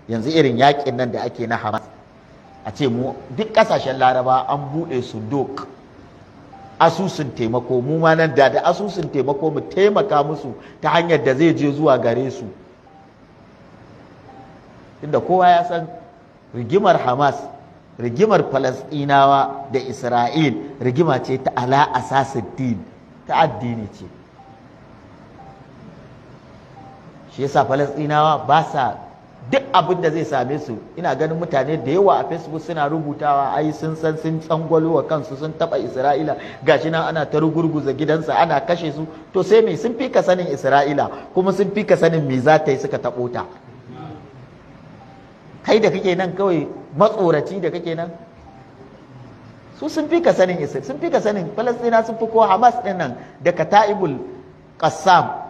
yanzu irin yakin nan da ake na Hamas, a ce mu duk kasashen Laraba an buɗe sunduk asusun taimako, mu ma nan da asusun taimako mu taimaka musu ta hanyar da zai je zuwa gare su, inda kowa ya san rigimar Hamas, rigimar Falasɗinawa da Isra'il rigima ce ta ala asasin din, ta addini ce. Shi yasa Falasɗinawa ba sa duk abin da zai same su. Ina ganin mutane da yawa a Facebook suna rubutawa ai sun san sun tsangwalo wa kansu sun taba Isra'ila, gashi nan ana ta rugurguza gidansa ana kashe su. To sai me, sun fi ka sanin Isra'ila kuma sun fi ka sanin me za ta yi suka taɓo ta. Kai da kake nan kawai matsoraci da kake nan, su sun fi ka sanin Isra'ila, sun fi ka sanin Falasɗina, sun fi ko Hamas ɗin nan da Kata'ibul Qassam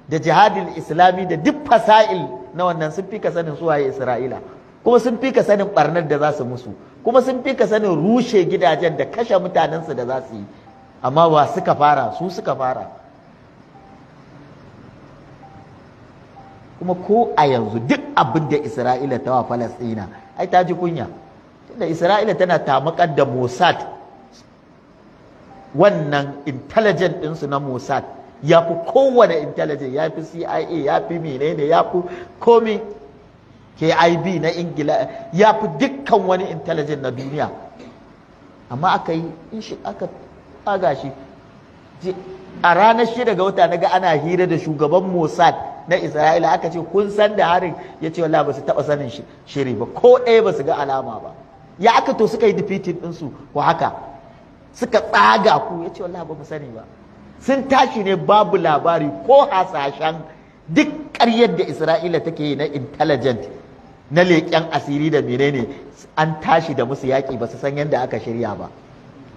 da Jihadul Islami da duk fasa'il na wannan sun fi ka sanin suwaye Isra'ila, kuma sun fi ka sanin barnar da za su musu, kuma sun fi ka sanin rushe gidajen da kashe mutanensu da za su yi. Amma wa suka fara? Su suka fara. Kuma ko a yanzu duk abin da Isra'ila ta wa Falasɗina ai ta ji kunya, tunda Isra'ila tana tamakar da Mossad, wannan intelligent ɗinsu na Mossad ya fi kowane intelligent, ya fi CIA, ya fi menene, ya fi komi KIB na Ingila, ya fi dukkan wani intelligent na duniya. Amma aka yi aka tsaga shi a ranar 6 ga wata, naga ana hira da shugaban Mossad na Isra'ila, aka ce kun san da harin? Ya ce wallahi ba su taɓa sanin shiri ba, ko ɗaya ba su ga alama ba. Ya aka to suka yi defeating ɗinsu ko haka suka tsaga ku? Ya ce wallahi ba mu sani ba. Sun tashi ne babu labari ko hasashen duk ƙaryar da Isra'ila take yi na intelligent, na leƙen asiri da menene, an tashi da musu yaƙi ba su san yadda aka shirya ba,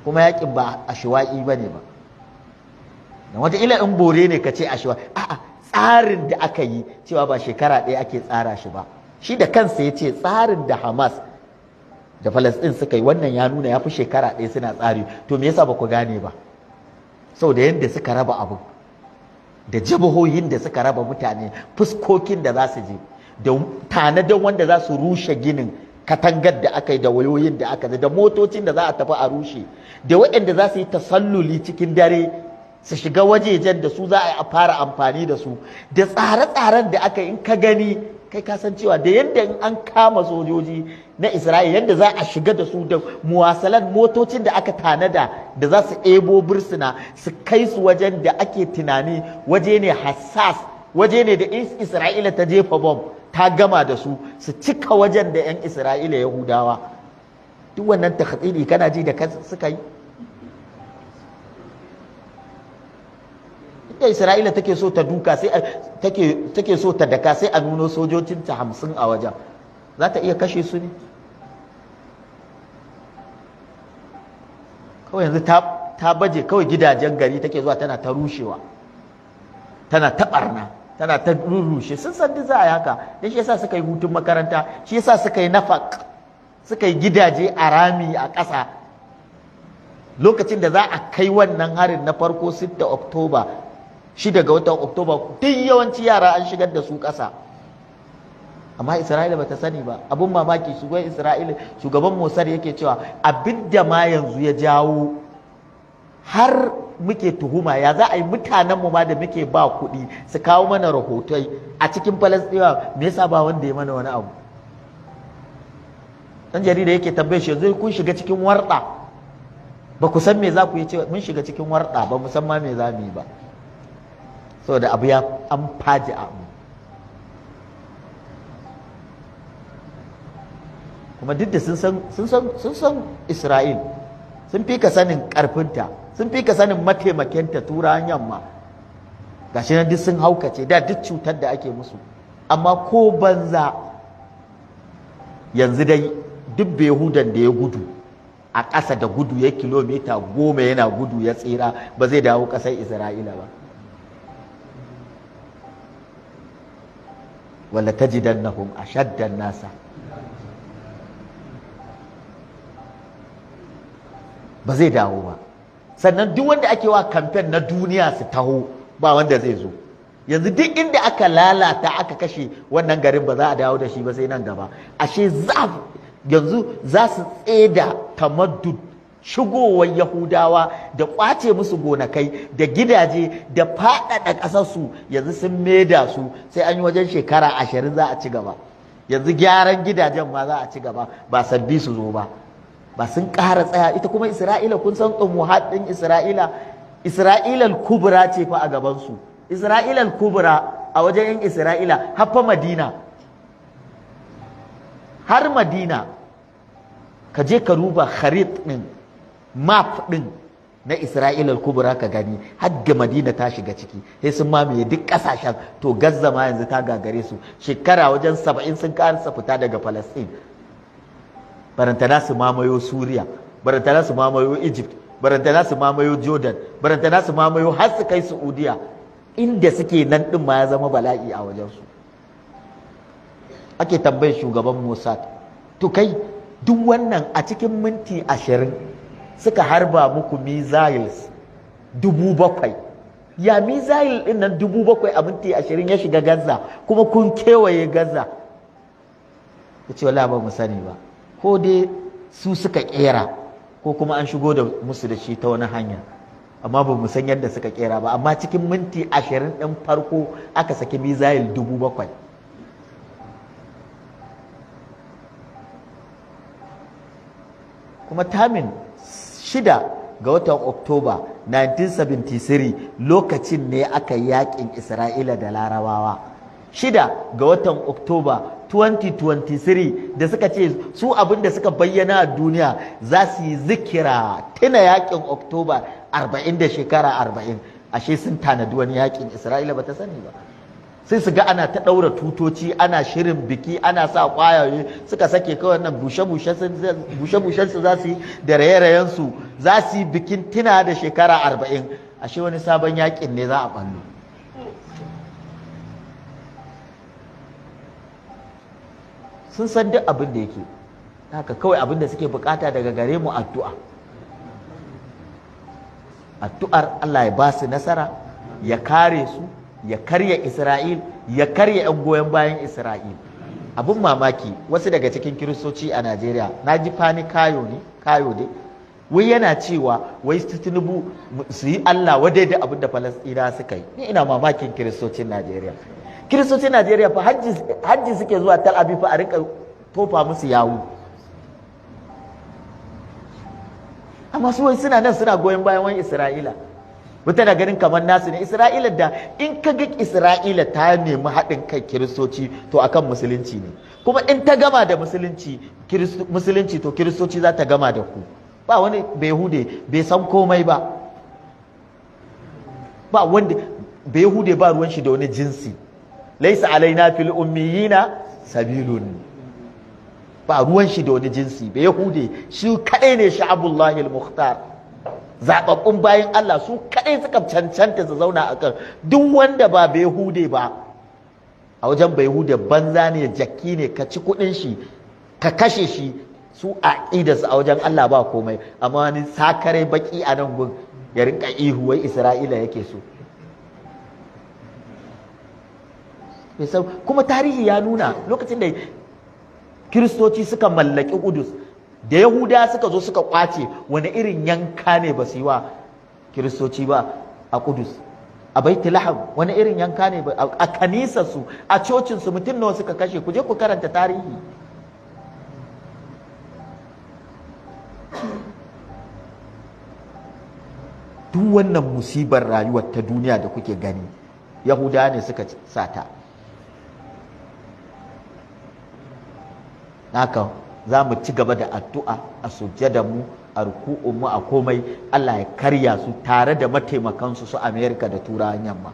kuma yaƙin ba a shiwa'i ba ne ba. Da wataƙila in bore ne ka ce a shiwa'i, a'a tsarin da aka yi cewa ba shekara ɗaya ake tsara shi ba. Shi da kansa ya ce tsarin da Hamas da Falasɗin suka yi wannan ya nuna ya fi shekara ɗaya suna tsari. To me yasa ba ku gane ba? Sau da yadda suka raba abu, da jabahohin da suka raba mutane, fuskokin da za su je, da tanadin wanda za su rushe ginin katangar da aka yi, da wayoyin da aka yi, da motocin da za a tafi a rushe, da waɗanda za su yi tasalluli cikin dare su shiga wajejen da su za a fara amfani da su, da tsare-tsaren da aka yi. In ka gani kai ka san cewa da yadda in an kama sojoji na Isra'ila yadda za a shiga da su, da muwasalan motocin da aka tanada da za su ebo bursuna su kai su wajen da ake tunani waje ne hassas, waje ne da Isra'ila ta jefa bom ta gama da su cika wajen da 'yan Isra'ila Yahudawa. Duk wannan takhatsiri kana ji da suka yi. Da Isra'ila take so ta duka sai take so ta daka, sai a nuno sojojinta 50 a wajen, za ta iya kashe su ne? Kawai yanzu ta baje kawai gidajen gari take zuwa tana ta rushewa, tana ta barna, tana ta rurrushe. Sun san za a yi haka, don shi yasa suka yi hutun makaranta, shi yasa suka yi nafak, suka yi gidaje a rami a ƙasa. Lokacin da za a kai wannan harin na farko 6 Oktoba, 6 ga watan Oktoba, duk yawanci yara an shigar da su ƙasa. Amma Isra'ila bata sani ba. Abun mamaki, shugaban Isra'ila, shugaban Mossad yake cewa abin da ma yanzu ya jawo har muke tuhuma, ya za a yi mutanenmu ma da muke ba kuɗi su kawo mana rahotai a cikin Falasɗinawa, me yasa ba wanda ya mana wani abu? Ɗan jarida yake tambaye shi, yanzu kun shiga cikin warɗa, ba ku san me za ku yi? ce mun shiga cikin warɗa, ba mu san ma me za mu yi ba, saboda abu ya an faji abu. Kuma duk da sun san Isra'il, sun fi ka sanin ƙarfinta, sun fi ka sanin mataimakinta turawan yamma, gashi nan duk sun haukace da duk cutar da ake musu. Amma ko banza yanzu dai duk Behudan da ya gudu a ƙasa da gudu ya kilomita 10 yana gudu ya tsira, ba zai dawo ƙasar Isra'ila ba. Wala tajidannahum ashaddan nasa, ba zai dawo ba. Sannan duk wanda ake wa kamfen na duniya su taho, ba wanda zai zo. yanzu duk inda aka lalata aka kashe wannan garin ba za a dawo da shi ba sai nan gaba. Ashe yanzu za su tseda tamaddud shigowar Yahudawa da ƙwace musu gonakai da gidaje da faɗaɗa ƙasarsu, yanzu sun maida su sai an yi wajen shekara 20 za a ci gaba. Yanzu gyaran gidajen ma za a ci gaba, ba sabbi su zo ba sun ƙara tsaya. Ita kuma Isra'ila, kun san tsumuhat ɗin Isra'ilal kubra ce fa a gabansu. Isra'ilal kubra a wajen yin Isra'ila haffa Madina, har Madina ka je ka duba kharit ɗin, map ɗin na Isra'ilal kubra ka gani, hadda Madina ta shiga ciki, sai sun mamaye duk ƙasashen. To Gaza ma yanzu ta gagare su, shekara wajen 70 sun karasa fita daga Palestine. Barantana su mamayo Suriya, barantana su mamayo Egypt, barantana su mamayo Jordan, barantana su mamayo har su kai Saudiya, inda suke nan ɗin ma ya zama bala'i a wajensu. Ake tambayar shugaban Mossad, to kai duk wannan a cikin minti 20 suka harba muku missiles 7,000. Ya missile ɗin nan 7,000 a minti 20 ya shiga Gaza, kuma kun kewaye Gaza? Ya ce wala ba mu sani ba, ko dai su suka kera ko kuma an shigo da musu da shi ta wani hanya, amma ba mu san yadda suka kera ba. Amma cikin minti 20 ɗin farko aka saki missile 7,000. Kuma tamin 6 ga watan Oktoba 1973 lokacin ne aka yi yakin Isra'ila da Larabawa. 6 ga watan Oktoba 2023 da suka ce su abin da suka bayyana a duniya za su yi zikira tuna yakin Oktoba 40 da shekara 40. Ashe sun tanadi wani yakin Isra'ila ba ta sani ba. Sai su ga ana ta ɗaura tutoci, ana shirin biki, ana sa ƙwayaye, suka sake kawai nan bushe-bushen su za su yi da raye-rayen su, za su yi bikin tuna da shekara 40. Ashe wani sabon yakin ne za a ɓallo. Sun san duk abin da yake, haka kawai abin da suke bukata daga gare mu addu'a. Addu'ar Allah ya ba su nasara, ya kare su, ya karya Isra'il, ya karya 'yan goyon bayan Isra'il. Abin mamaki, wasu daga cikin kiristoci a Najeriya, na ji Fani Kayo dai, wai yana cewa wai Tinubu su yi Allah wadai da abin da Falasɗina suka yi. Ni ina mamakin kiristocin Najeriya. Kiristocin Najeriya fa hajji suke zuwa Tel Aviv fa a rinka tofa musu yawu. Amma su wai suna nan suna goyon bayan wani Isra'ila. Wata na ganin kamar nasu ne. Isra'ila da in ka ga Isra'ila ta nemi haɗin kai kiristoci to akan musulunci ne. Kuma in ta gama da musulunci to kiristoci za ta gama da ku. Ba wani Behude bai san komai ba. Ba wanda Behude ba ruwan shi da wani jinsi. Laisa alaina fil ummiyina sabilun. Ba ruwan shi da wani jinsi. Behude shi kadai ne sha'abullahi al-mukhtar. Zaɓaɓɓun bayan Allah su kaɗai suka cancanta su zauna a kan. Duk wanda ba Behude ba, a wajen Behude banza ne, jakki ne, ka ci kuɗin shi ka kashe shi, su a ƙidarsu a wajen Allah ba komai. Amma wani sakare baki a nan gun ya rinka ihu wai Isra'ila yake so. Kuma tarihi ya nuna lokacin da Kiristoci suka mallaki Kudus, da Yahuda suka zo suka kwace, wani irin yanka ne ba su yi wa Kiristoci ba a Kudus, a Baitlaham, wani irin yanka ne a kanisarsu, a cocinsu, mutum nawa suka kashe. Ku je ku karanta tarihi. Duk wannan musibar rayuwar ta duniya da kuke gani, Yahuda ne suka sata. Haka za mu ci gaba da addu'a a sujjadanmu, a ruku'unmu, a komai. Allah ya karya su tare da mataimakansu su Amerika da Turawan Yamma.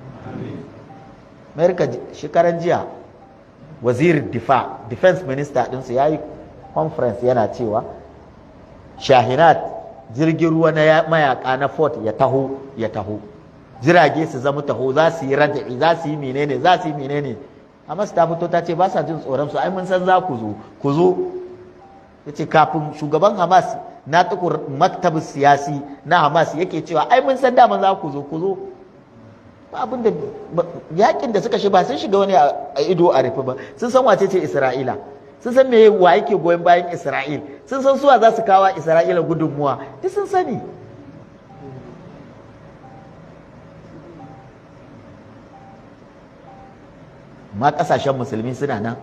Amerika shekaran jiya wazirin defense minister ɗinsu ya yi conference yana cewa Shahinat jirgin ruwa na mayaka na Fort ya taho jirage su zama taho, za su yi rada'i, za su yi menene. Hamas ta fito ta ce ba sa jin tsoron su, ai mun san za ku zo. Yace kafin shugaban Hamas na tukur maktab siyasi na Hamas yake cewa ai mun san daman za ku zo. abin da yakin da suka shi ba sun shiga wani a ido a rufe ba, sun san wace ce Isra'ila, sun san me wa yake goyon bayan Isra'il, sun san suwa za su kawo Isra'ila gudunmuwa, duk sun sani. Ma kasashen musulmi suna nan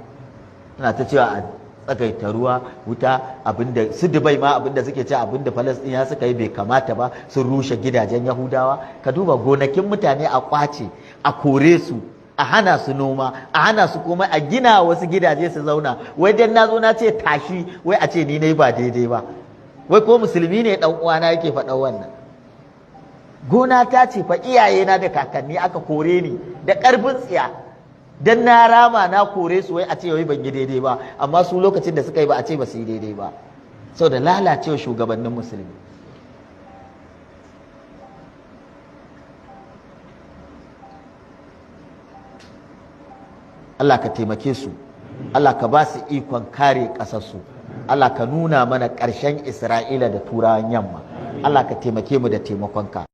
suna ta cewa a tsagaita ruwa wuta, abinda su Dubai ma abinda suke ce abinda Falasɗiniya suka yi bai kamata ba, sun rushe gidajen Yahudawa. Ka duba gonakin mutane a kwace, a kore su, a hana su noma, a hana su komai, a gina wasu gidaje su zauna. Wai dan na zo na ce tashi, wai a ce ni nayi ba daidai ba. Wai ko musulmi ne dan uwana yake faɗa wannan. Gona ta ce fa iyayena da kakanni aka kore ni da ƙarfin tsiya. Dan na rama na kore su, wai a ce wai ban yi daidai ba, amma su lokacin da suka yi ba a ce ba su yi daidai ba, saboda lalacewa shugabannin musulmi. Allah ka taimake su, Allah ka ba su ikon kare ƙasarsu, Allah ka nuna mana ƙarshen Isra'ila da turawan yamma, Allah ka taimake mu da taimakonka.